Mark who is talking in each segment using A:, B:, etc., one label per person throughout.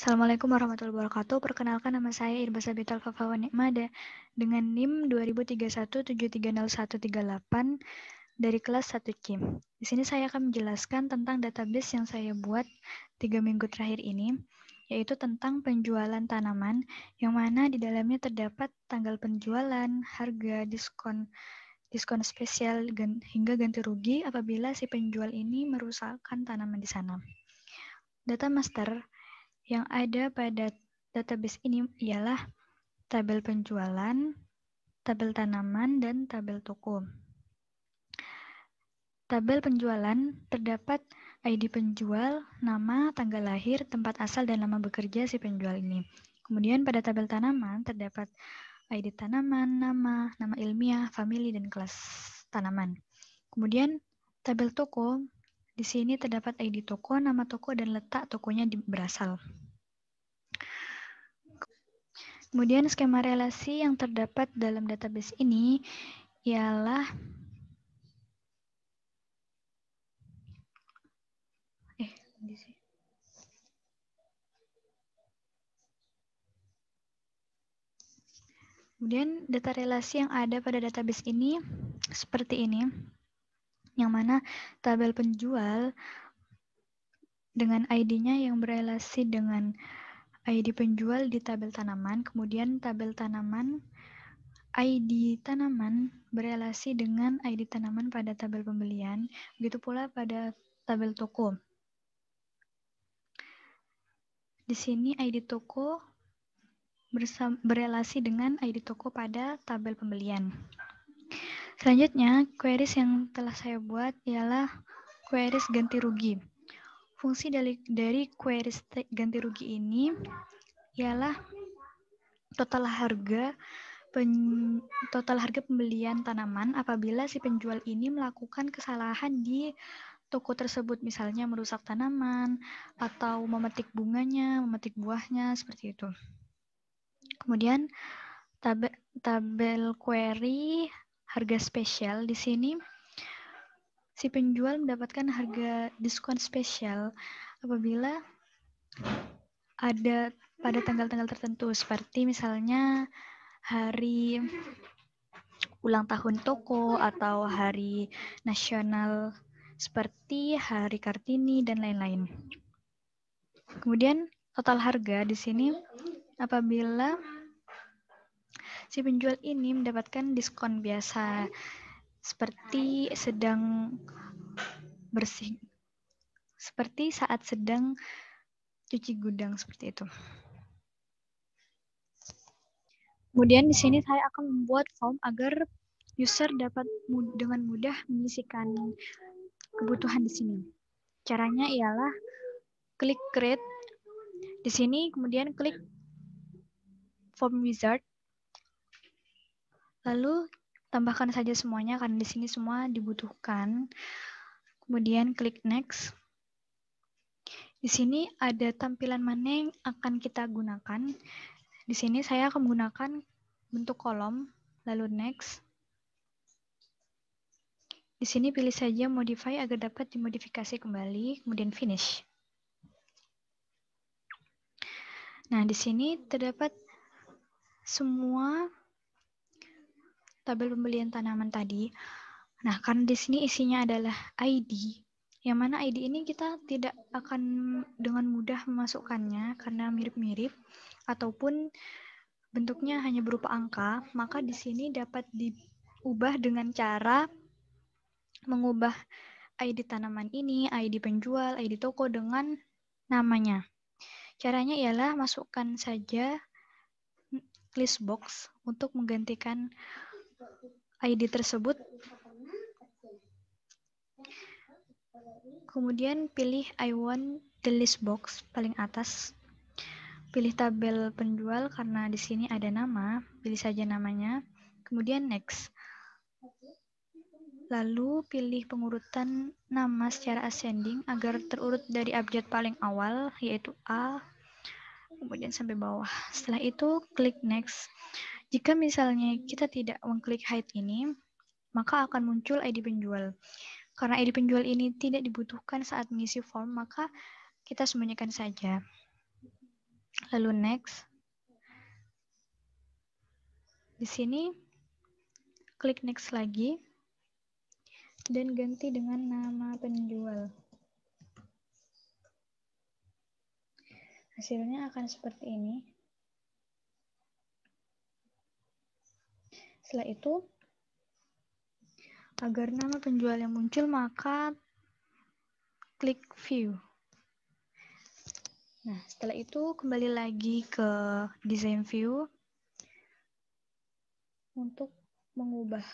A: Assalamualaikum warahmatullahi wabarakatuh. Perkenalkan, nama saya Irba Sabital Fafawa Nikmada dengan NIM 2031730138 dari kelas 1C. Di sini saya akan menjelaskan tentang database yang saya buat 3 minggu terakhir ini, yaitu tentang penjualan tanaman, yang mana di dalamnya terdapat tanggal penjualan, harga, diskon spesial, hingga ganti rugi apabila si penjual ini merusakkan tanaman di sana. Data master yang ada pada database ini ialah tabel penjualan, tabel tanaman, dan tabel toko. Tabel penjualan terdapat ID penjual, nama, tanggal lahir, tempat asal, dan nama bekerja si penjual ini. Kemudian pada tabel tanaman terdapat ID tanaman, nama ilmiah, famili, dan kelas tanaman. Kemudian tabel toko, di sini terdapat ID toko, nama toko, dan letak tokonya berasal. Kemudian skema relasi yang terdapat dalam database ini ialah Kemudian data relasi yang ada pada database ini seperti ini, yang mana tabel penjual dengan ID-nya yang berelasi dengan ID penjual di tabel tanaman, kemudian tabel tanaman, ID tanaman berelasi dengan ID tanaman pada tabel pembelian, begitu pula pada tabel toko. Di sini ID toko berelasi dengan ID toko pada tabel pembelian. Selanjutnya, queries yang telah saya buat ialah queries ganti rugi. Fungsi dari queries ganti rugi ini ialah total harga pembelian tanaman apabila si penjual ini melakukan kesalahan di toko tersebut, misalnya merusak tanaman atau memetik bunganya, memetik buahnya, seperti itu. Kemudian tabel query harga spesial, di sini si penjual mendapatkan harga diskon spesial apabila ada pada tanggal-tanggal tertentu, seperti misalnya hari ulang tahun toko atau hari nasional seperti hari Kartini dan lain-lain. Kemudian total harga di sini apabila si penjual ini mendapatkan diskon biasa seperti saat sedang cuci gudang, seperti itu. Kemudian di sini saya akan membuat form agar user dapat dengan mudah mengisikan kebutuhan di sini. Caranya ialah klik create di sini, kemudian klik form wizard, lalu tambahkan saja semuanya karena di sini semua dibutuhkan. Kemudian klik next. Di sini ada tampilan mana yang akan kita gunakan. Di sini saya akan menggunakan bentuk kolom, lalu next. Di sini pilih saja modify agar dapat dimodifikasi kembali, kemudian finish. Nah, di sini terdapat semua tabel pembelian tanaman tadi. Nah, karena di sini isinya adalah ID, yang mana ID ini kita tidak akan dengan mudah memasukkannya karena mirip-mirip ataupun bentuknya hanya berupa angka, maka di sini dapat diubah dengan cara mengubah ID tanaman ini, ID penjual, ID toko dengan namanya. Caranya ialah masukkan saja list box untuk menggantikan ID tersebut. Kemudian pilih I want the list box paling atas. Pilih tabel penjual karena di sini ada nama, pilih saja namanya. Kemudian next. Lalu pilih pengurutan nama secara ascending agar terurut dari abjad paling awal, yaitu A, kemudian sampai bawah. Setelah itu, klik next. Jika misalnya kita tidak mengklik hide ini, maka akan muncul ID penjual. Karena ID penjual ini tidak dibutuhkan saat mengisi form, maka kita sembunyikan saja. lalu next. Di sini klik next lagi dan ganti dengan nama penjual. Hasilnya akan seperti ini. Setelah itu, agar nama penjual yang muncul, maka klik view. Nah, setelah itu kembali lagi ke design view untuk mengubah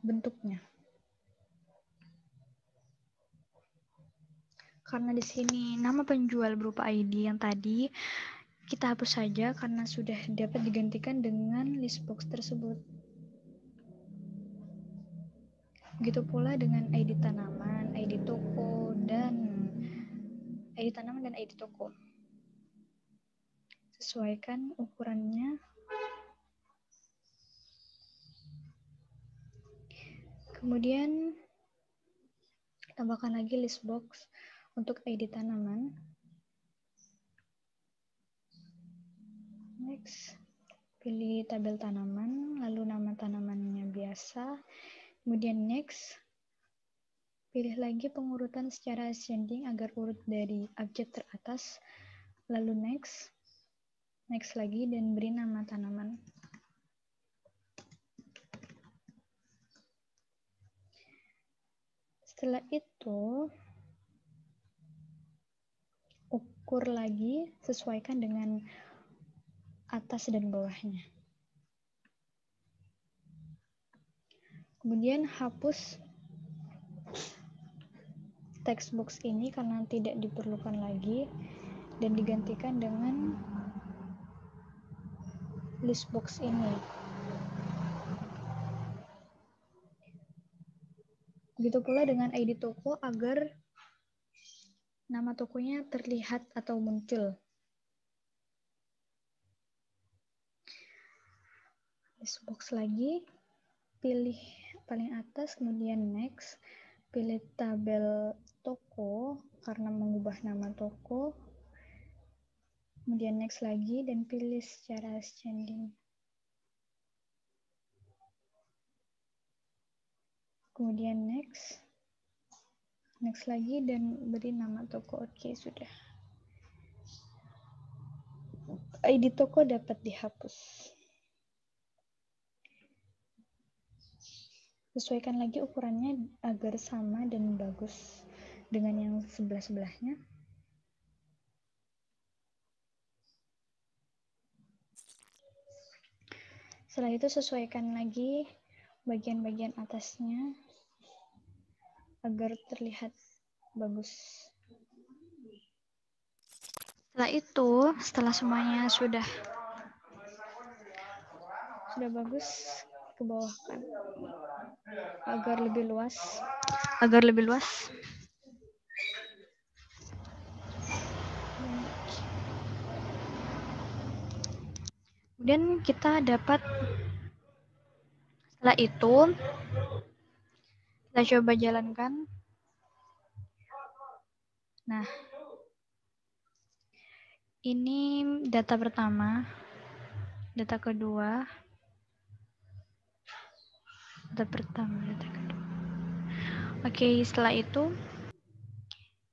A: bentuknya. Karena di sini nama penjual berupa ID yang tadi, kita hapus saja karena sudah dapat digantikan dengan list box tersebut. Begitu pula dengan ID tanaman, ID toko, dan ID tanaman dan ID toko. Sesuaikan ukurannya. Kemudian tambahkan lagi list box untuk ID tanaman. Next, pilih tabel tanaman, lalu nama tanamannya biasa. Kemudian next, pilih lagi pengurutan secara ascending agar urut dari abjad teratas. Lalu next lagi dan beri nama tanaman. Setelah itu, ukur lagi, sesuaikan dengan atas dan bawahnya. Kemudian hapus text box ini karena tidak diperlukan lagi dan digantikan dengan list box ini. Begitu pula dengan ID toko agar nama tokonya terlihat atau muncul. List box lagi, pilih paling atas, kemudian next, pilih tabel toko karena mengubah nama toko, kemudian next lagi dan pilih secara ascending. Kemudian next lagi dan beri nama toko. Oke, sudah. ID toko dapat dihapus. Sesuaikan lagi ukurannya agar sama dan bagus dengan yang sebelah-sebelahnya. Setelah itu sesuaikan lagi bagian-bagian atasnya agar terlihat bagus. Setelah itu, setelah semuanya sudah bagus, ke bawahkan agar lebih luas. Kemudian kita dapat, setelah itu kita coba jalankan. Nah, ini data pertama, data kedua, data kedua. Oke, setelah itu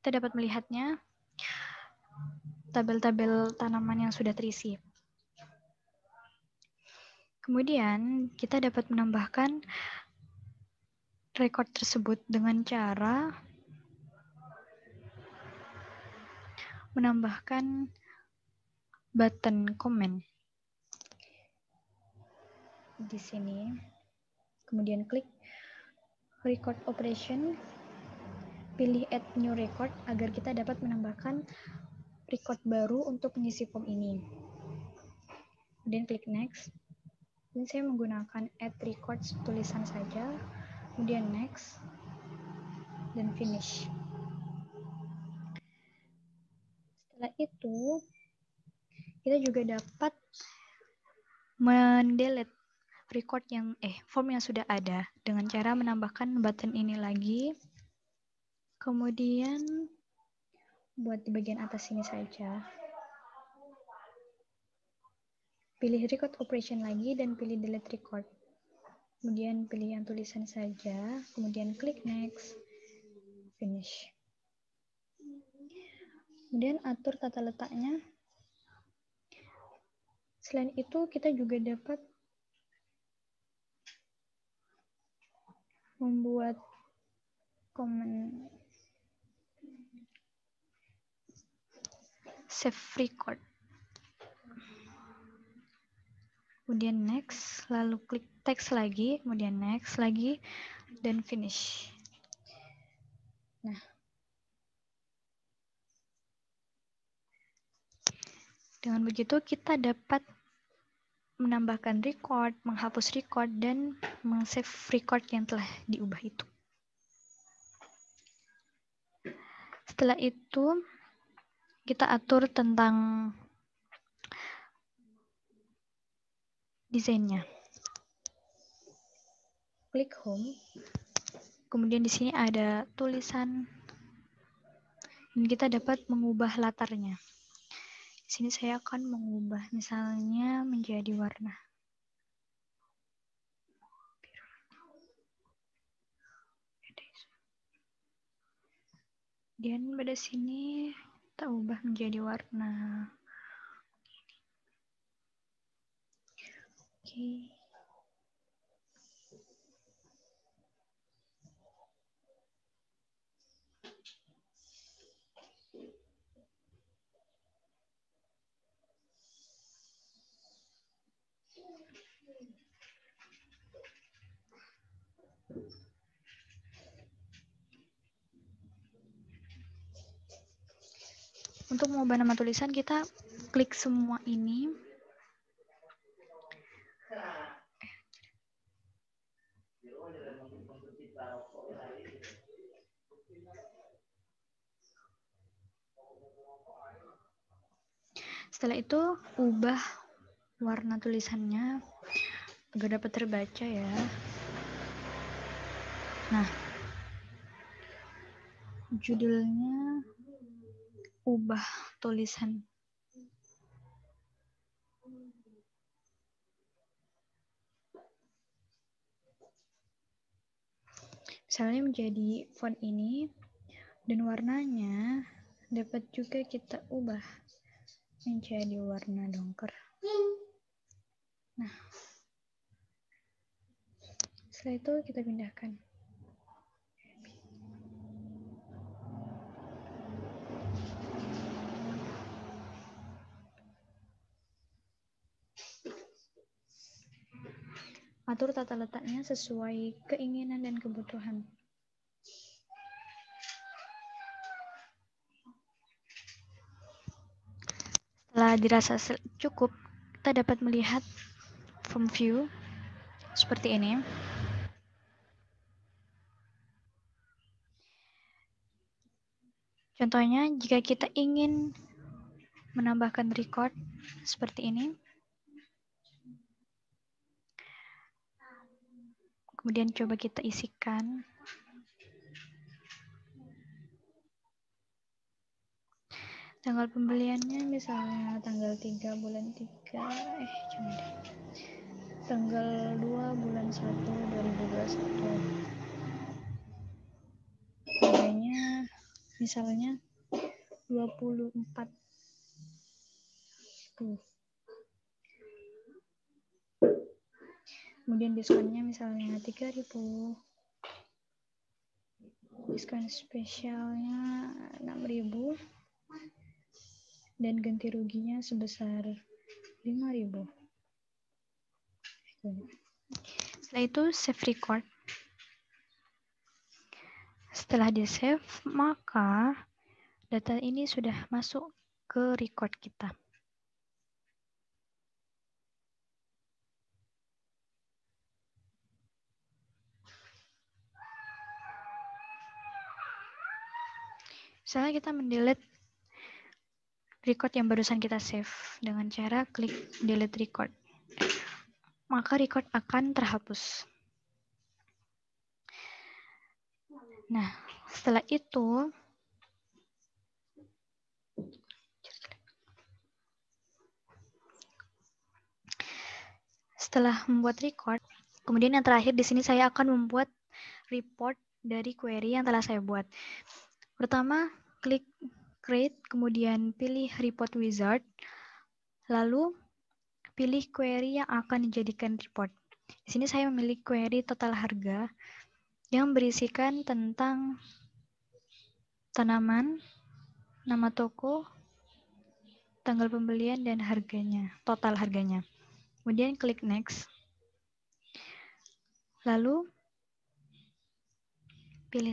A: kita dapat melihatnya tabel-tabel tanaman yang sudah terisi. Kemudian kita dapat menambahkan record tersebut dengan cara menambahkan button comment di sini. Kemudian klik record operation, pilih add new record agar kita dapat menambahkan record baru untuk mengisi form ini. Kemudian klik next. Ini saya menggunakan add records tulisan saja. Kemudian next dan finish. Setelah itu kita juga dapat mendelete record form yang sudah ada dengan cara menambahkan button ini lagi. Kemudian buat di bagian atas ini saja. pilih record operation lagi dan pilih delete record. Kemudian pilih yang tulisan saja, kemudian klik next, finish. Kemudian atur tata letaknya. Selain itu, kita juga dapat membuat komen save record. Kemudian next, lalu klik text lagi, kemudian next lagi, dan finish. Nah, dengan begitu kita dapat menambahkan record, menghapus record, dan meng-save record yang telah diubah itu. Setelah itu, kita atur tentang desainnya. Klik home. Kemudian di sini ada tulisan dan kita dapat mengubah latarnya. Di sini saya akan mengubah misalnya menjadi warna biru. Dan pada sini kita ubah menjadi warna. Oke. Untuk mengubah nama tulisan, kita klik semua ini. Setelah itu, ubah warna tulisannya agar dapat terbaca ya. Nah, judulnya ubah tulisan. Misalnya menjadi font ini, dan warnanya dapat juga kita ubah menjadi warna dongker. Nah, setelah itu kita pindahkan. Atur tata letaknya sesuai keinginan dan kebutuhan. Setelah dirasa cukup, kita dapat melihat from view seperti ini. Contohnya, jika kita ingin menambahkan record seperti ini, kemudian coba kita isikan. Tanggal pembeliannya misalnya tanggal 3 bulan 3, tanggal 2 bulan 1 2021. Harganya misalnya 24. Kemudian diskonnya misalnya 3.000. Diskon spesialnya 6.000. Dan ganti ruginya sebesar 5.000. Setelah itu save record. Setelah di save, maka data ini sudah masuk ke record kita. Misalnya kita mendelete record yang barusan kita save dengan cara klik delete record. Maka record akan terhapus. Nah, setelah itu Setelah membuat record, kemudian yang terakhir di sini saya akan membuat report dari query yang telah saya buat. Pertama, klik create, kemudian pilih report wizard, lalu pilih query yang akan dijadikan report. Di sini saya memilih query total harga yang berisikan tentang tanaman, nama toko, tanggal pembelian, dan harganya, total harganya. Kemudian klik next. Lalu pilih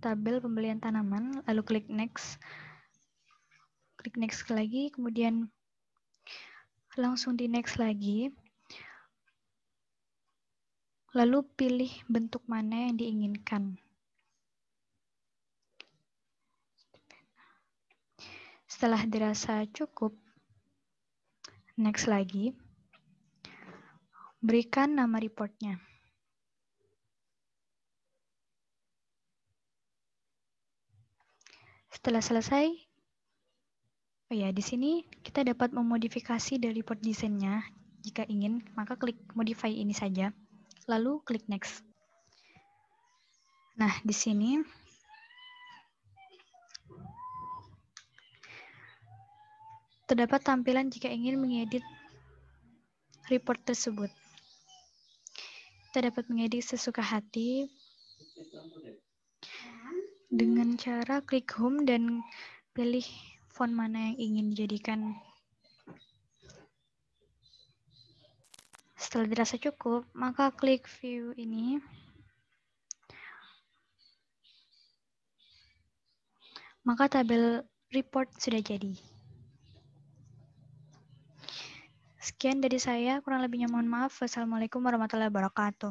A: tabel pembelian tanaman, lalu klik next. Klik next lagi, kemudian langsung di next lagi. Lalu pilih bentuk mana yang diinginkan. Setelah dirasa cukup, next lagi. Berikan nama reportnya. Setelah selesai, di sini kita dapat memodifikasi dari report desainnya. Jika ingin, maka klik modify ini saja, lalu klik next. Nah, di sini terdapat tampilan jika ingin mengedit report tersebut. Kita dapat mengedit sesuka hati dengan cara klik home dan pilih font mana yang ingin dijadikan. Setelah dirasa cukup, maka klik view ini. Maka tabel report sudah jadi. Sekian dari saya, kurang lebihnya mohon maaf. Wassalamualaikum warahmatullahi wabarakatuh.